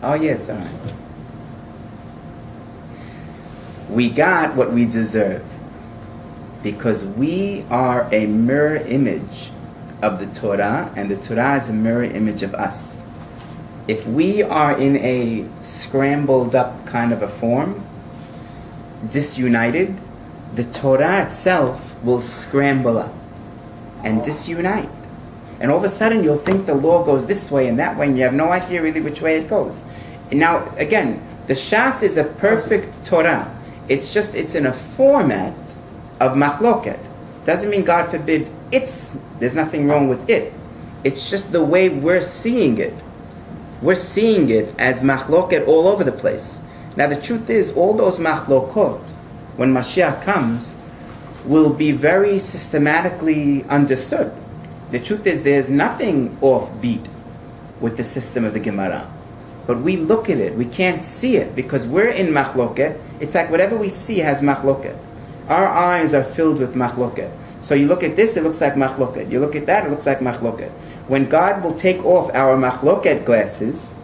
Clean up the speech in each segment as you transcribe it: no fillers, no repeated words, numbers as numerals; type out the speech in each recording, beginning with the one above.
Oh yeah, it's all right. We got what we deserve because we are a mirror image of the Torah, and the Torah is a mirror image of us. If we are in a scrambled up kind of a form, disunited, the Torah itself will scramble up and disunite. And all of a sudden you'll think the law goes this way and that way, and you have no idea really which way it goes. And now, again, the Shas is a perfect Torah. It's in a format of machloket. Doesn't mean, God forbid, there's nothing wrong with it. It's just the way we're seeing it. We're seeing it as machloket all over the place. Now the truth is, all those machlokot, when Mashiach comes, will be very systematically understood. The truth is, there's nothing offbeat with the system of the Gemara. But we look at it, we can't see it, because we're in machloket. It's like whatever we see has machloket. Our eyes are filled with machloket. So you look at this, it looks like machloket. You look at that, it looks like machloket. When God will take off our machloket glasses,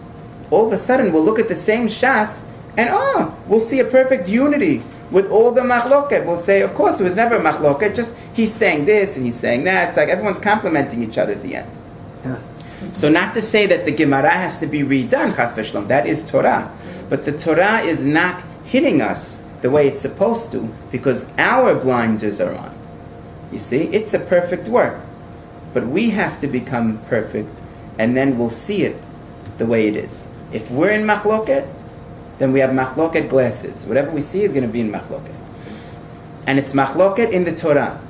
all of a sudden we'll look at the same Shas, and we'll see a perfect unity with all the machloket. We'll say, of course, it was never machloket, just he's saying this and he's saying that. It's like everyone's complimenting each other at the end. Yeah. So not to say that the Gemara has to be redone, chas v'shalom, that is Torah. But the Torah is not hitting us the way it's supposed to, because our blinders are on. You see, it's a perfect work. But we have to become perfect, and then we'll see it the way it is. If we're in machloket, then we have machloket glasses. Whatever we see is going to be in machloket. And it's machloket in the Torah.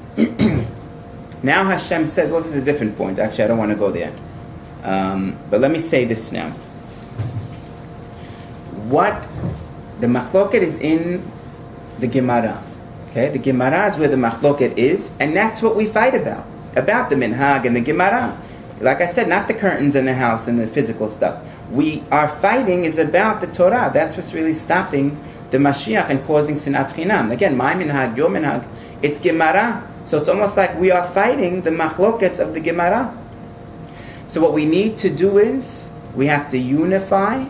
Now Hashem says, well, this is a different point. Actually, I don't want to go there. But let me say this now. What the machloket is in the Gemara. Okay, the Gemara is where the machloket is, and that's what we fight about the minhag and the Gemara. Like I said, not the curtains in the house and the physical stuff. Our fighting is about the Torah. That's what's really stopping the Mashiach and causing sinat chinam. Again, my minhag, your minhag, it's Gemara. So it's almost like we are fighting the machlokets of the Gemara. So what we need to do is, we have to unify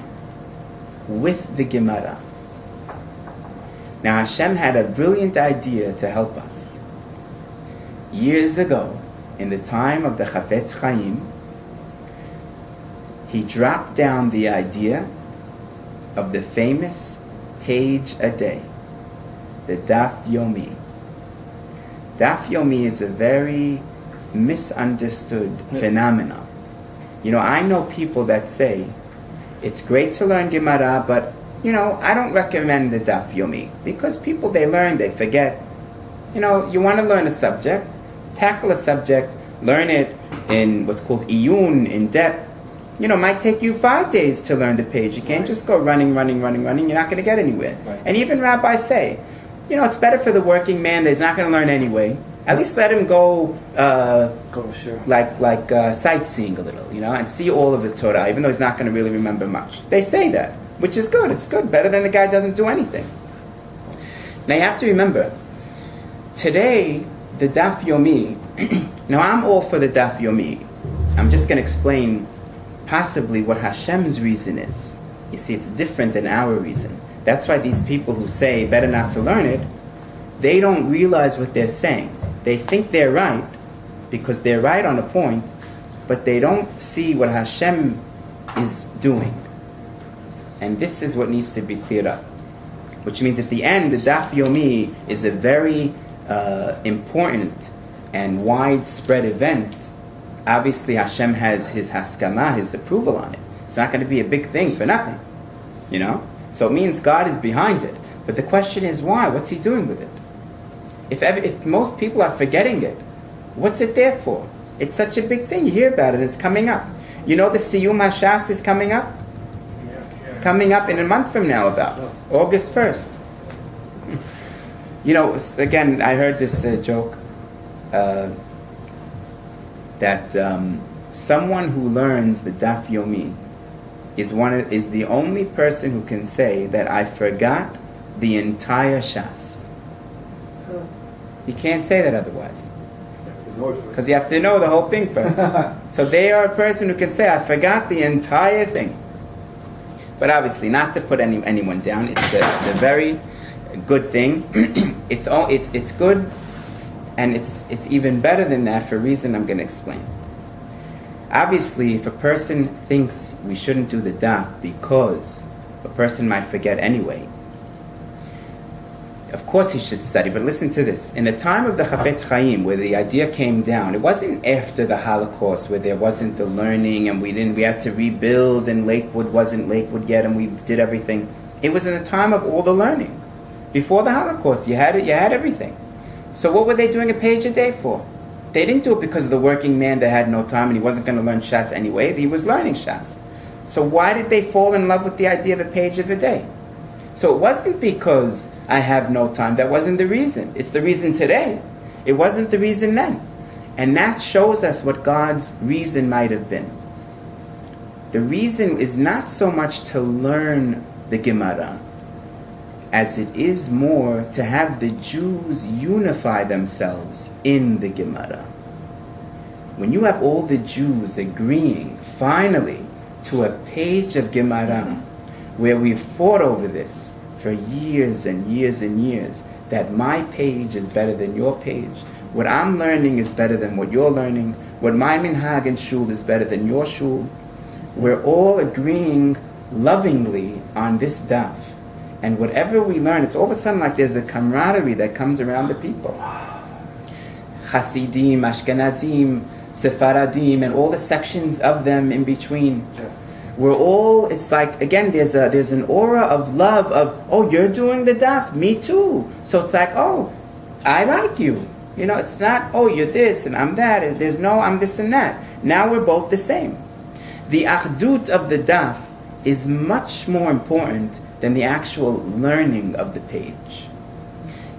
with the Gemara. Now Hashem had a brilliant idea to help us. Years ago, in the time of the Chafetz Chaim, he dropped down the idea of the famous page a day, the Daf Yomi. Daf Yomi is a very misunderstood phenomenon. You know, I know people that say, it's great to learn Gemara, but, I don't recommend the Daf Yomi. Because people, they learn, they forget. You want to learn a subject, tackle a subject, learn it in what's called iyun, in depth. It might take you 5 days to learn the page. You can't just go running. You're not going to get anywhere. Right. And even rabbis say, it's better for the working man that he's not going to learn anyway. At least let him go, sightseeing a little, and see all of the Torah, even though he's not going to really remember much. They say that, which is good. It's good, better than the guy doesn't do anything. Now you have to remember, today the Daf Yomi. Now I'm all for the Daf Yomi. I'm just going to explain possibly what Hashem's reason is. You see, it's different than our reason. That's why these people who say better not to learn it, they don't realize what they're saying. They think they're right because they're right on a point, but they don't see what Hashem is doing. And this is what needs to be cleared up. Which means at the end, the Daf Yomi is a very important and widespread event. Obviously Hashem has His haskama, His approval on it. It's not going to be a big thing for nothing. So it means God is behind it. But the question is why? What's He doing with it? If most people are forgetting it, what's it there for? It's such a big thing. You hear about it. It's coming up. The Siyum HaShas is coming up? It's coming up in a month from now about. August 1st. Again, I heard this joke that someone who learns the Daf Yomi is the only person who can say that I forgot the entire Shas. You can't say that otherwise. Because you have to know the whole thing first. So they are a person who can say, I forgot the entire thing. But obviously, not to put anyone down. It's a very good thing. It's good, and it's even better than that for a reason I'm going to explain. Obviously, if a person thinks we shouldn't do the daf because a person might forget anyway, of course he should study. But listen to this. In the time of the Chafetz Chaim, where the idea came down, it wasn't after the Holocaust where there wasn't the learning and we had to rebuild and Lakewood wasn't Lakewood yet and we did everything. It was in the time of all the learning. Before the Holocaust, you had everything. So what were they doing a page a day for? They didn't do it because of the working man that had no time and he wasn't going to learn Shas anyway. He was learning Shas. So why did they fall in love with the idea of a page of a day? So it wasn't because I have no time. That wasn't the reason. It's the reason today. It wasn't the reason then. And that shows us what God's reason might have been. The reason is not so much to learn the Gemara as it is more to have the Jews unify themselves in the Gemara. When you have all the Jews agreeing, finally, to a page of Gemara, where we've fought over this for years and years and years, that my page is better than your page, what I'm learning is better than what you're learning, what my minhag and shul is better than your shul, we're all agreeing lovingly on this daf. And whatever we learn, it's all of a sudden like there's a camaraderie that comes around the people. Hasidim, Ashkenazim, Sephardim, and all the sections of them in between. We're all, it's like, again, there's an aura of love of, oh, you're doing the daf, me too. So it's like, oh, I like you. You know, it's not, oh, you're this and I'm that. There's no, I'm this and that. Now we're both the same. The achdut of the daf is much more important than the actual learning of the page.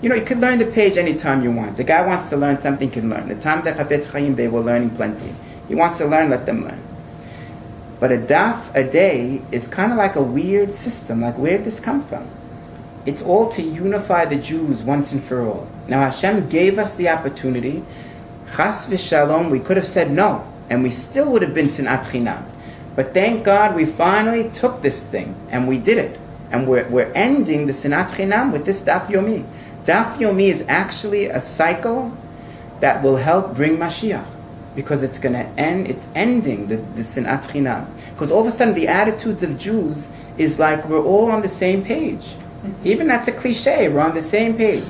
You know, you can learn the page anytime you want. The guy wants to learn something, he can learn. The time that Chafetz Chaim, they were learning plenty. He wants to learn, let them learn. But a daf a day is kind of like a weird system. Like, where did this come from? It's all to unify the Jews once and for all. Now Hashem gave us the opportunity. Chas v'shalom, we could have said no, and we still would have been sinat chinam. But thank God we finally took this thing, and we did it. And we're ending the sinat chinam with this daf yomi. Daf yomi is actually a cycle that will help bring Mashiach. Because it's going to end, it's ending the sinat chinam. Because all of a sudden the attitudes of Jews is like we're all on the same page. Even that's a cliche, we're on the same page.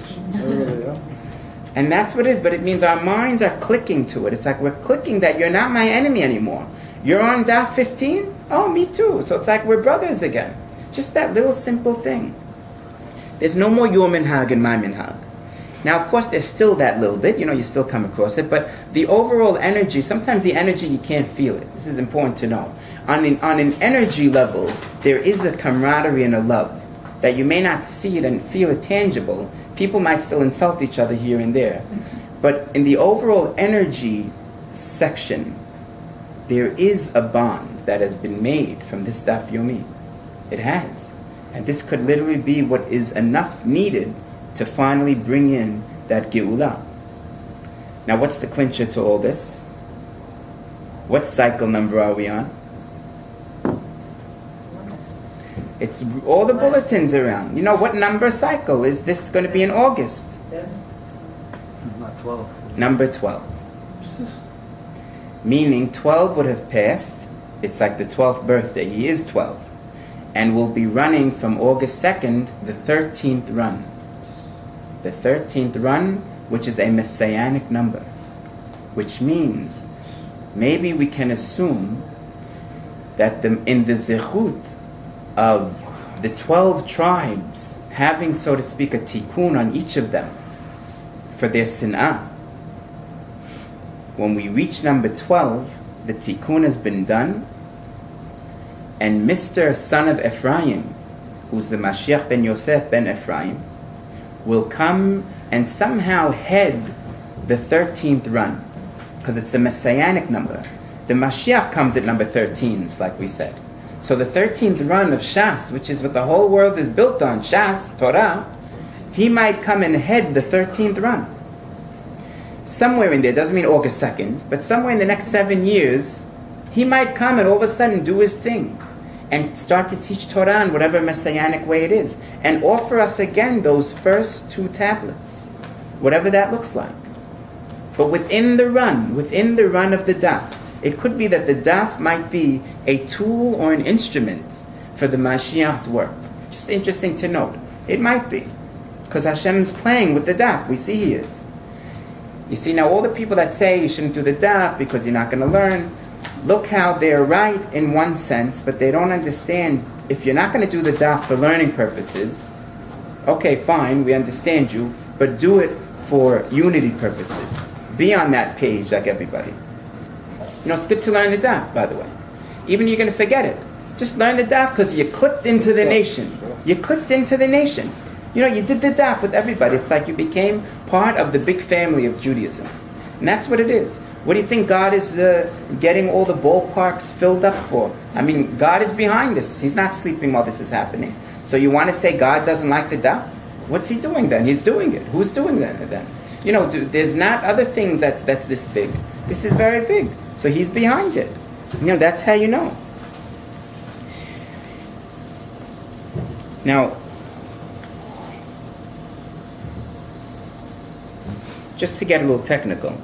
And that's what it is, but it means our minds are clicking to it. It's like we're clicking that you're not my enemy anymore. You're on daf 15? Oh, me too. So it's like we're brothers again. Just that little simple thing. There's no more your minhag and my minhag. Now, of course, there's still that little bit, you still come across it, but the overall energy, sometimes the energy, you can't feel it. This is important to know. On an energy level, there is a camaraderie and a love that you may not see it and feel it tangible. People might still insult each other here and there. But in the overall energy section, there is a bond that has been made from this daf yomi. It has. And this could literally be what is enough needed to finally bring in that Geulah. Now, what's the clincher to all this? What cycle number are we on? It's all the bulletins around. You know, what number cycle is this going to be in August? 7. Not 12. Number 12. Meaning 12 would have passed. It's like the 12th birthday. He is 12. And will be running from August 2nd, the 13th run. The 13th run, which is a messianic number. Which means, maybe we can assume that in the zechut of the 12 tribes, having, so to speak, a tikkun on each of them for their sin'ah, when we reach number 12, the tikkun has been done, and Mr. son of Ephraim, who's the Mashiach ben Yosef ben Ephraim, will come and somehow head the 13th run, because it's a messianic number. The Mashiach comes at number 13, like we said. So the 13th run of Shas, which is what the whole world is built on, Shas, Torah, he might come and head the 13th run. Somewhere in there, doesn't mean August 2nd, but somewhere in the next 7 years, he might come and all of a sudden do his thing. and start to teach Torah in whatever messianic way it is, and offer us again those first 2 tablets, whatever that looks like. But within the run of the daf, it could be that the daf might be a tool or an instrument for the Mashiach's work. Just interesting to note. It might be. Because Hashem's playing with the daf. We see He is. You see, now all the people that say you shouldn't do the daf because you're not going to learn, look how they're right in one sense, but they don't understand if you're not going to do the daf for learning purposes, okay, fine, we understand you, but do it for unity purposes. Be on that page like everybody. You know, it's good to learn the daf, by the way. Even you're going to forget it. Just learn the daf because you clicked into the nation. You clicked into the nation. You know, you did the daf with everybody. It's like you became part of the big family of Judaism. And that's what it is. What do you think God is getting all the ballparks filled up for? I mean, God is behind this. He's not sleeping while this is happening. So you want to say God doesn't like the daf? What's He doing then? He's doing it. Who's doing that then? You know, there's not other things that's this big. This is very big. So He's behind it. You know, that's how you know. Now, just to get a little technical,